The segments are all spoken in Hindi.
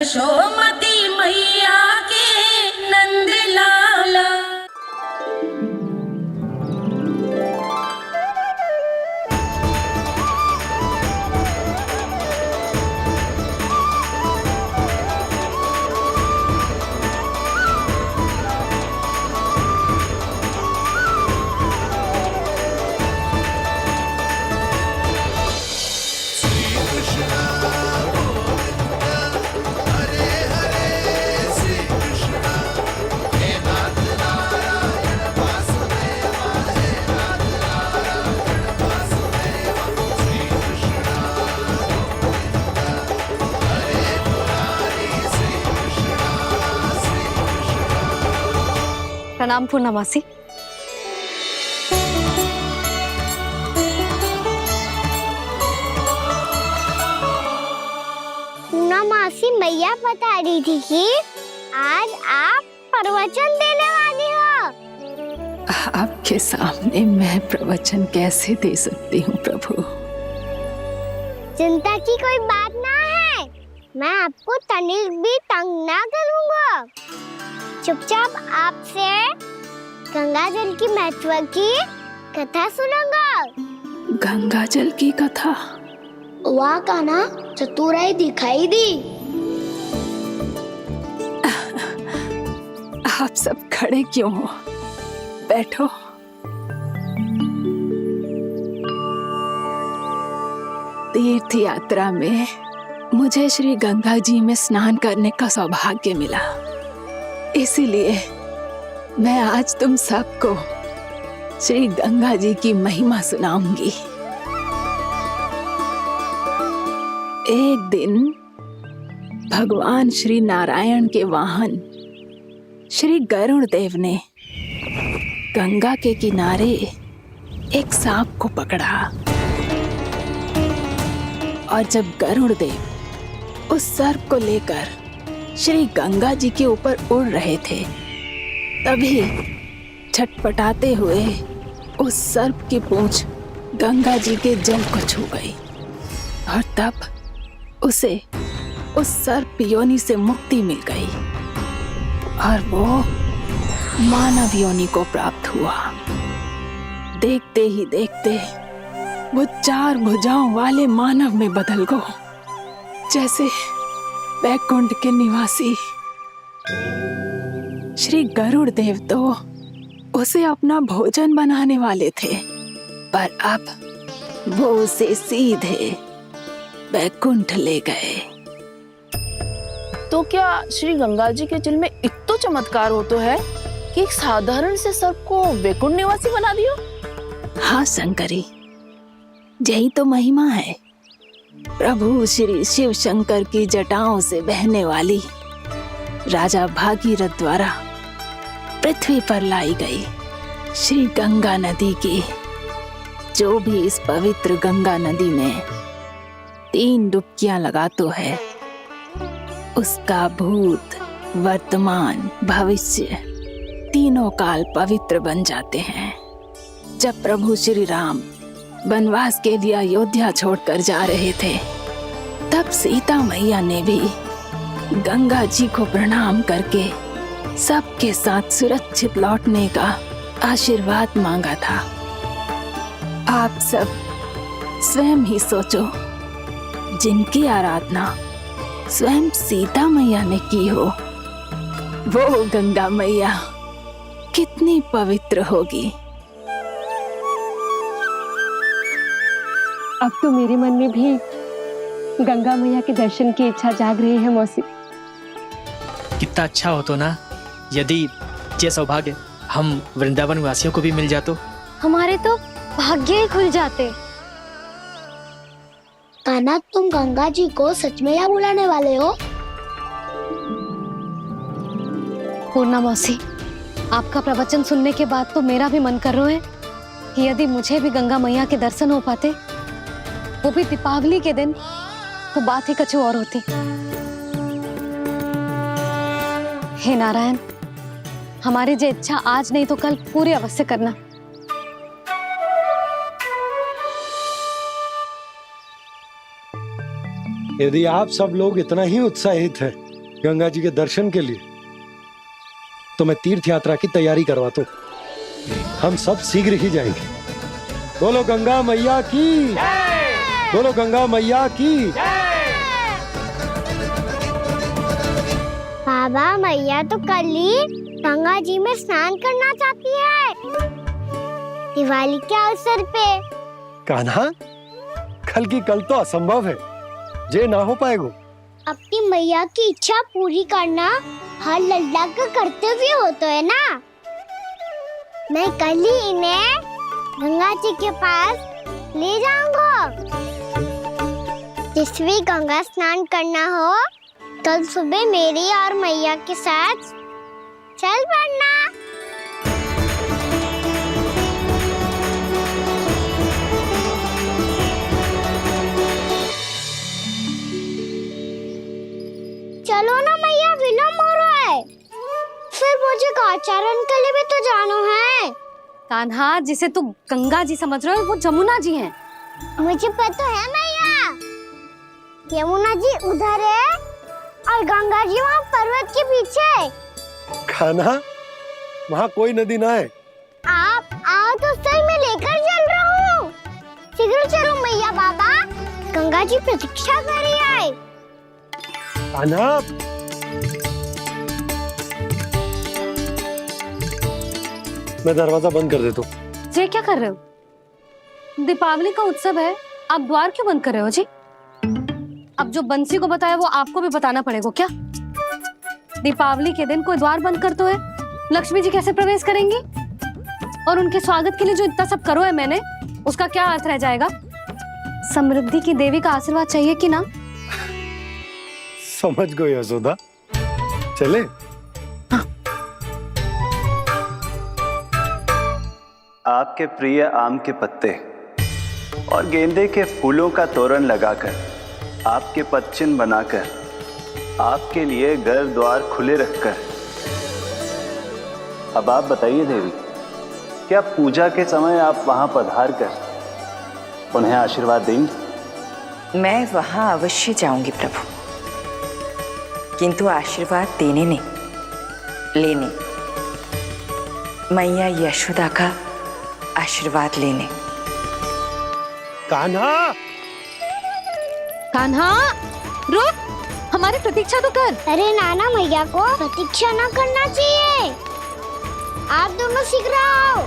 यशोमती मैया के नंद लाला। प्रणाम पूर्णमासी। पूर्णमासी मैया बता रही थी कि आज आप प्रवचन देने वाली हो। आपके सामने मैं प्रवचन कैसे दे सकती हूँ प्रभु? चिंता की कोई बात ना है, मैं आपको तनिक भी तंग ना करूँगा। चुपचाप आपसे गंगा जल की महत्व की कथा सुनूंगा। गंगा जल की कथा? वहाँ का ना चतुराई दिखाई दी। आप सब खड़े क्यों हो? बैठो। तीर्थ यात्रा में मुझे श्री गंगा जी में स्नान करने का सौभाग्य मिला, इसीलिए मैं आज तुम सबको श्री गंगा जी की महिमा सुनाऊंगी। एक दिन भगवान श्री नारायण के वाहन श्री गरुड़ देव ने गंगा के किनारे एक सांप को पकड़ा, और जब गरुड़ देव उस सर्प को लेकर श्री गंगा जी के ऊपर उड़ रहे थे, तभी छटपटाते हुए उस सर्प की पूंछ गंगा जी के जल को छू गई, और तब उसे उस सर्प योनि से मुक्ति मिल गई और वो मानव योनि को प्राप्त हुआ। देखते ही देखते वो 4 भुजाओं वाले मानव में बदल गया, जैसे वैकुंठ के निवासी। श्री गरुड़ देव तो उसे अपना भोजन बनाने वाले थे, पर अब वो उसे सीधे वैकुंठ ले गए। तो क्या श्री गंगा जी के जल में इतना चमत्कार हो तो है कि एक साधारण से सर्प को वैकुंठ निवासी बना दियो? हाँ शंकरी, यही तो महिमा है। प्रभु श्री शिव शंकर की जटाओं से बहने वाली राजा भागीरथ द्वारा पृथ्वी पर लाई गई श्री गंगा नदी की, जो भी इस पवित्र गंगा नदी में 3 डुबकियां लगातो है, उसका भूत, वर्तमान, भविष्य तीनों काल पवित्र बन जाते हैं। जब प्रभु श्री राम वनवास के लिए अयोध्या छोड़कर जा रहे थे, तब सीता मैया ने भी गंगा जी को प्रणाम करके सबके साथ सुरक्षित लौटने का आशीर्वाद मांगा था। आप सब स्वयं ही सोचो, जिनकी आराधना स्वयं सीता मैया ने की हो, वो गंगा मैया कितनी पवित्र होगी। अब तो मेरे मन में भी गंगा मैया के दर्शन की इच्छा जाग रही है मौसी। कितना अच्छा हो तो ना यदि ये सौभाग्य हम वृंदावन वासियों को भी मिल जातो। हमारे तो भाग्य ही खुल जाते। कान्हा, तुम गंगा जी को सच में यहाँ बुलाने वाले हो? पूर्णा मौसी, आपका प्रवचन सुनने के बाद तो मेरा भी मन कर रहा है कि यदि मुझे भी गंगा मैया के दर्शन हो पाते, वो भी दीपावली के दिन, तो बात ही कुछ और होती। हे नारायण, हमारी जो इच्छा आज नहीं तो कल पूरी अवश्य करना। यदि आप सब लोग इतना ही उत्साहित हैं गंगा जी के दर्शन के लिए तो मैं तीर्थ यात्रा की तैयारी करवाता हूँ। हम सब शीघ्र ही जाएंगे। बोलो गंगा मैया की, बोलो गंगा मैया की। बाबा, मैया तो कल ही गंगा जी में स्नान करना चाहती है, दिवाली के अवसर पे। कान्हा, कल की कल तो असंभव है, जे ना हो पाएगा। अपनी मैया की इच्छा पूरी करना हर लल्ला का कर्तव्य होता है ना। मैं कल ही इन्हें गंगा जी के पास ले जाऊंगा। जिस भी गंगा स्नान करना हो, कल सुबह मेरी और मैया के साथ चल पड़ना। चलो ना मैया, विलम्ब हो रहा है। फिर मुझे गौचारण के लिए भी तो जाना है। कान्हा, जिसे तू गंगा जी समझ रहे हो वो जमुना जी हैं। मुझे पता है मैया, यमुना जी उधर है और गंगा जी वहाँ पर्वत के पीछे। कान्हा, वहाँ कोई नदी ना है। आप आओ तो सही, मैं लेकर चल रहा हूँ। शीघ्र चलो मैया बाबा, गंगा जी प्रतीक्षा कर रही है। कान्हा, मैं दरवाजा बंद कर देता हूँ। ये क्या कर रहे हो? दीपावली का उत्सव है, आप द्वार क्यों बंद कर रहे हो जी? अब जो बंसी को बताया वो आपको भी बताना पड़ेगा क्या? दीपावली के दिन कोई द्वार बंद कर तो है, लक्ष्मी जी कैसे प्रवेश करेंगी? और उनके स्वागत के लिए जो इतना सब करो है मैंने, उसका क्या अर्थ रह जाएगा? समृद्धि की देवी का आशीर्वाद चाहिए कि ना? समझ गई यशोदा, चले। आपके प्रिय आम के पत्ते और गेंदे के फूलों का तोरण लगाकर, आपके पदचिन्ह बनाकर, आपके लिए घर द्वार खुले रखकर, अब आप बताइए देवी, क्या पूजा के समय आप वहां पधार कर उन्हें आशीर्वाद देंगी? मैं वहां अवश्य जाऊंगी प्रभु, किंतु आशीर्वाद देने नहीं, लेने। मैया यशोदा का आशीर्वाद लेने। कान्हा, कान्हा, रुक, हमारी प्रतीक्षा तो कर। अरे नाना, मैया को प्रतीक्षा न करना चाहिए। आप दोनों शीघ्र आओ।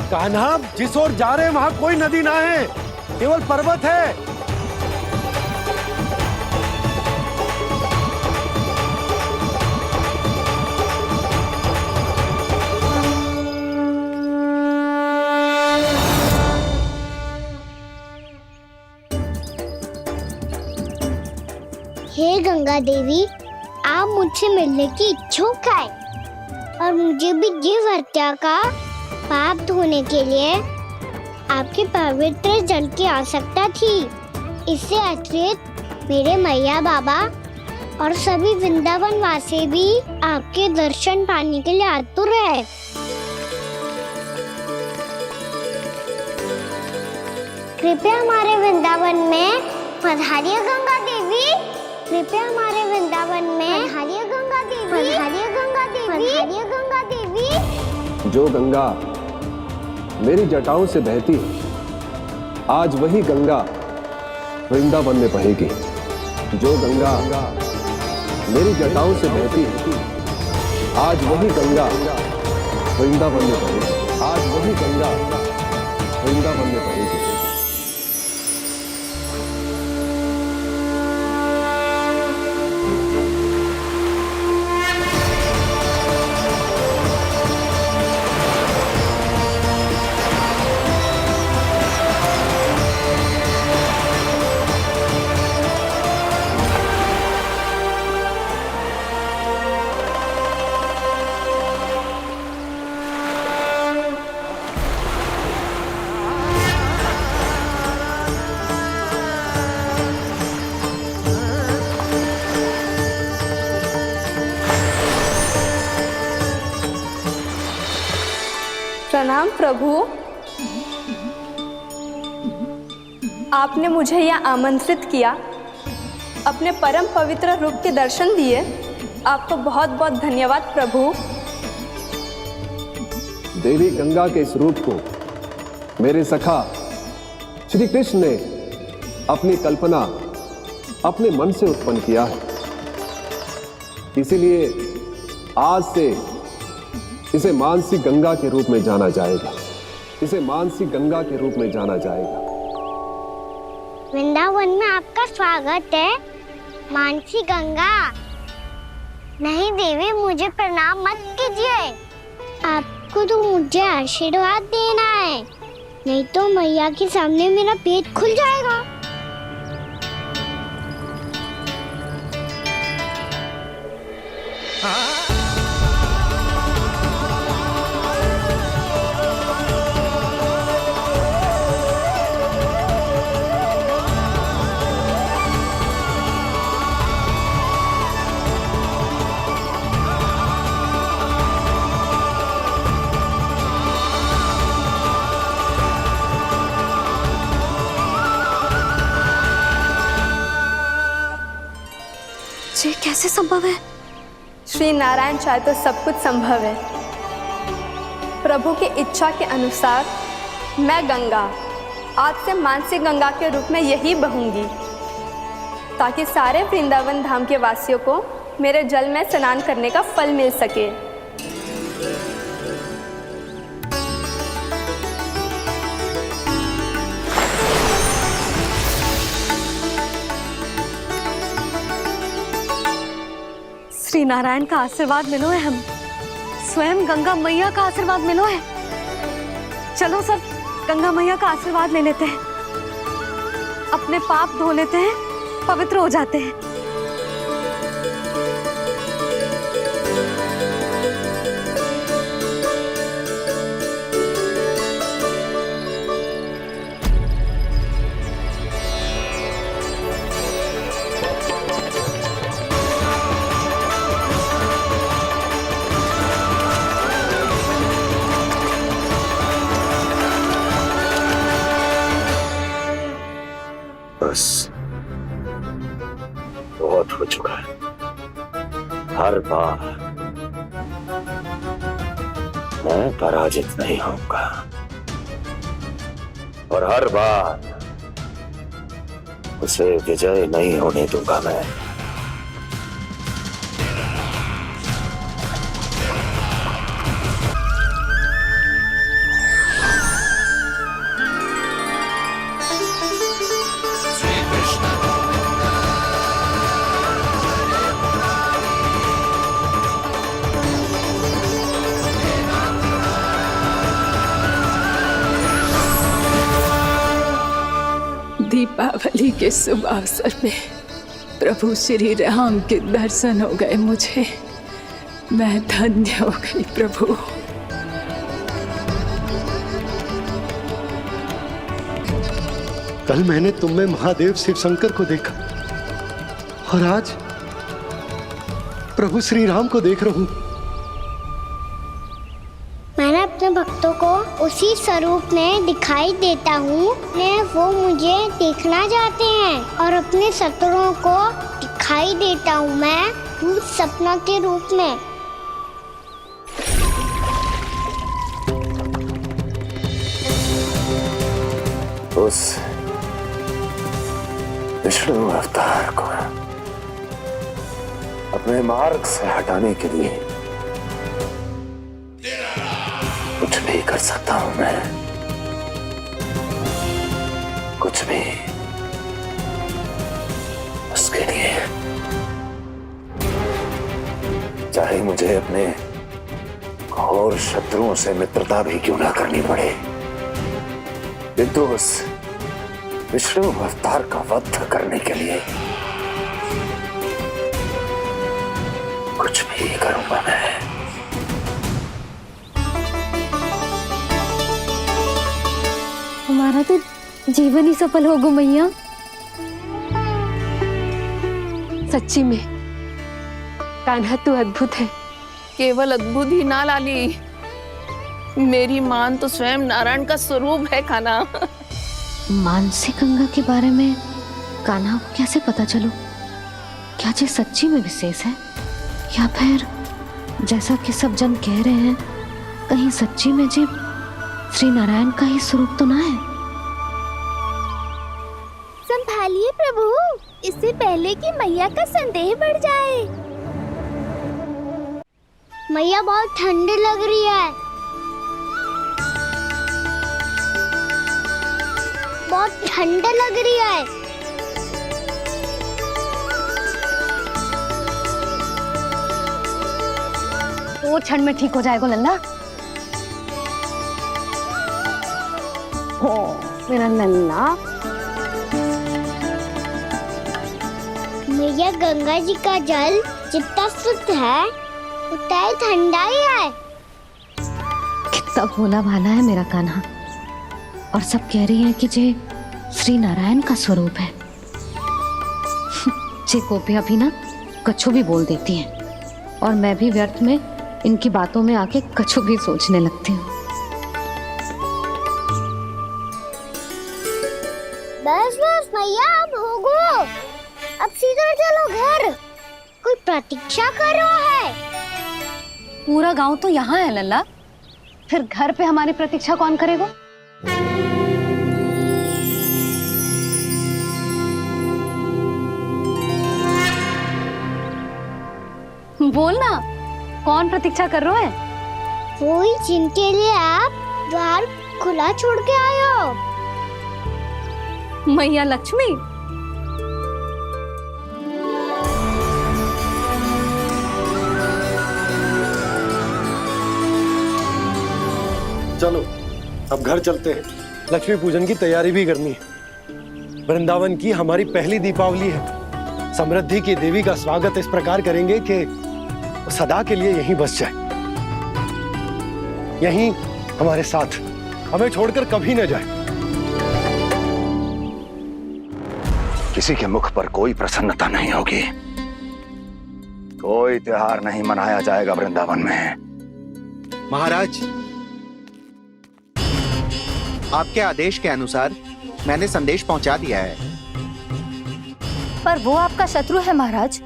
कान्हा, जिस ओर जा रहे हैं वहाँ कोई नदी ना है, केवल पर्वत है। हे गंगा देवी, आप मुझसे मिलने की इच्छुक है और मुझे भी जीव हत्या का पाप धोने के लिए आपके पवित्र जल की आवश्यकता थी। इससे अतिरिक्त मेरे मैया बाबा और सभी वृंदावन वासी भी आपके दर्शन पाने के लिए आतुर है। कृपया हमारे वृंदावन में पधारिए गंगा देवी। कृपया हमारे वृंदावन में पधारिए गंगा देवी। पधारिए गंगा देवी। पधारिए गंगा देवी। जो गंगा मेरी जटाओं से बहती है, आज वही गंगा वृंदावन में बहेगी। जो गंगा मेरी जटाओं से बहती है, आज वही गंगा वृंदावन में बहेगी। आज वही गंगा वृंदावन में बहेगी। प्रणाम प्रभु। आपने मुझे यहाँ आमंत्रित किया, अपने परम पवित्र रूप के दर्शन दिए। आपको बहुत बहुत धन्यवाद प्रभु। देवी गंगा के इस रूप को मेरे सखा श्री कृष्ण ने अपनी कल्पना अपने मन से उत्पन्न किया है। इसीलिए आज से इसे मानसी गंगा के रूप में जाना जाएगा। इसे मानसी गंगा के रूप में जाना जाएगा। वृंदावन में आपका स्वागत है मानसी गंगा। नहीं देवी, मुझे प्रणाम मत कीजिए। आपको तो मुझे आशीर्वाद देना है, नहीं तो मैया के सामने मेरा पेट खुल जाएगा। ये कैसे संभव है? श्री नारायण चाहे तो सब कुछ संभव है। प्रभु की इच्छा के अनुसार मैं गंगा आज से मानसी गंगा के रूप में यही बहूंगी, ताकि सारे वृंदावन धाम के वासियों को मेरे जल में स्नान करने का फल मिल सके। श्री नारायण का आशीर्वाद मिलो है, हम स्वयं गंगा मैया का आशीर्वाद मिलो है। चलो सब गंगा मैया का आशीर्वाद ले लेते हैं, अपने पाप धो लेते हैं, पवित्र हो जाते हैं। बस बहुत हो चुका है। हर बार मैं पराजित नहीं होऊंगा और हर बार उसे विजय नहीं होने दूंगा मैं। दीपावली के शुभ अवसर पे प्रभु श्री राम के दर्शन हो गए मुझे। मैं धन्य हो गई प्रभु। कल मैंने तुम में महादेव शिव शंकर को देखा और आज प्रभु श्री राम को देख रहा हूं। मैंने अपने भक्तों को उसी स्वरूप में दिखाई देता हूँ, वो मुझे देखना चाहते हैं और अपने शत्रुओं को दिखाई देता हूँ मैं भूत सपना के रूप में। उस विष्णु अवतार को अपने मार्ग से हटाने के लिए कुछ भी कर सकता हूं मैं, कुछ भी। उसके लिए चाहे मुझे अपने घोर शत्रुओं से मित्रता भी क्यों ना करनी पड़े, किंतु उस विष्णु अवतार का वध करने के लिए कुछ भी करूंगा मैं। हमारा तो जीवन ही सफल होगा मैया। सच्ची में कान्हा तू अद्भुत है। केवल अद्भुत ही ना लाली, मेरी मान तो स्वयं नारायण का स्वरूप है कान्हा। मानसी गंगा के बारे में कान्हा को कैसे पता चलो? क्या ये सच्ची में विशेष है, या फिर जैसा कि सब जन कह रहे हैं, कहीं सच्ची में जी श्री नारायण का ही स्वरूप तो ना है? संभालिए प्रभु, इससे पहले कि मैया का संदेह बढ़ जाए। मैया बहुत ठंडी लग रही है, बहुत ठंडा लग रही है। वो क्षण में ठीक हो जाएगा लल्ला। ओ मेरा लल्ला। मैया गंगा जी का जल जितना शुद्ध है उतना ही ठंडा ही है। कितना भोला भाला है मेरा कान्हा। और सब कह रही हैं कि जे श्री नारायण का स्वरूप है। जे गोपियां भी ना कछु भी बोल देती हैं, और मैं भी व्यर्थ में इनकी बातों में आके कछु भी सोचने लगती हूँ। बस बस मैया, अब होगो, अब सीधा चलो घर। कोई प्रतीक्षा कर रहा है। पूरा गांव तो यहाँ है लल्ला, फिर घर पे हमारी प्रतीक्षा कौन करेगा? बोलना, कौन प्रतीक्षा कर रहे हैं? वही जिनके लिए आप द्वार खुला छोड़ के आए हो। मैया लक्ष्मी। चलो अब घर चलते हैं, लक्ष्मी पूजन की तैयारी भी करनी है। वृंदावन की हमारी पहली दीपावली है। समृद्धि की देवी का स्वागत इस प्रकार करेंगे कि सदा के लिए यहीं बस जाए, यहीं हमारे साथ, हमें छोड़कर कभी न जाए। किसी के मुख पर कोई प्रसन्नता नहीं होगी, कोई त्योहार नहीं मनाया जाएगा वृंदावन में। महाराज, आपके आदेश के अनुसार मैंने संदेश पहुंचा दिया है। पर वो आपका शत्रु है महाराज,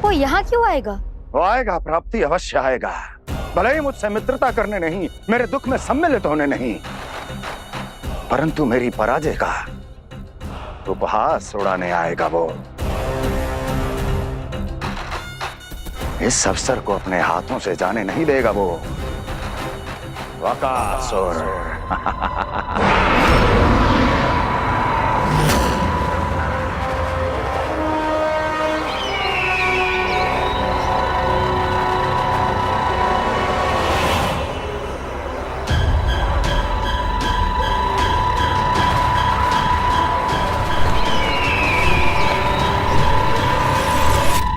वो यहाँ क्यों आएगा? वो आएगा, प्राप्ति अवश्य आएगा। भले ही मुझसे मित्रता करने नहीं, मेरे दुख में सम्मिलित होने नहीं, परंतु मेरी पराजय का उपहास उड़ाने आएगा वो। इस अवसर को अपने हाथों से जाने नहीं देगा वो। वकासुर।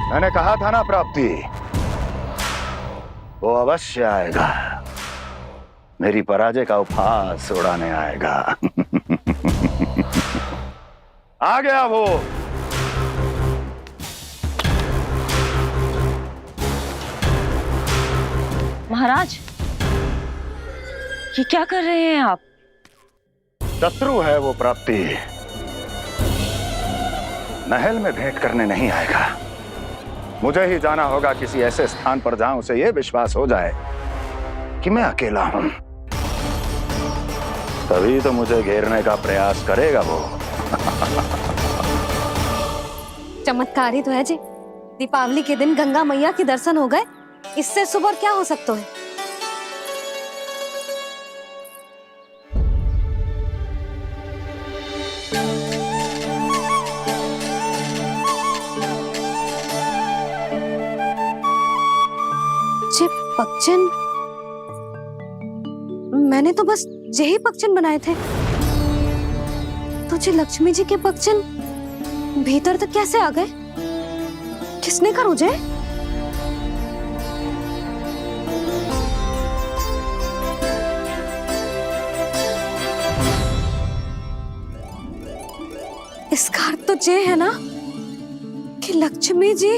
मैंने कहा था ना प्राप्ति, वो अवश्य आएगा, मेरी पराजय का उपहास उड़ाने आएगा। आ गया वो। महाराज, ये क्या कर रहे हैं आप? शत्रु है वो प्राप्ति, महल में भेंट करने नहीं आएगा। मुझे ही जाना होगा किसी ऐसे स्थान पर जहां उसे यह विश्वास हो जाए कि मैं अकेला हूं, तभी तो मुझे घेरने का प्रयास करेगा वो। चमत्कारी तो है जी, दीपावली के दिन गंगा मैया के दर्शन हो गए, इससे शुभ और क्या हो सकता है? पक्षन, मैंने तो बस यही पक्षन बनाए थे, तो लक्ष्मी जी के पक्षन भीतर तक कैसे आ गए? किसने कर मुझे? इसका अर्थ तो ये है ना कि लक्ष्मी जी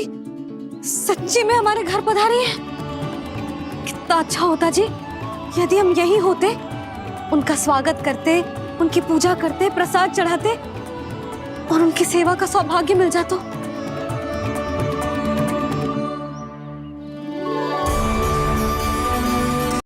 सच्ची में हमारे घर पधारी है। कितना अच्छा होता जी यदि हम यही होते, उनका स्वागत करते, उनकी पूजा करते, प्रसाद चढ़ाते और उनकी सेवा का सौभाग्य मिल जाता,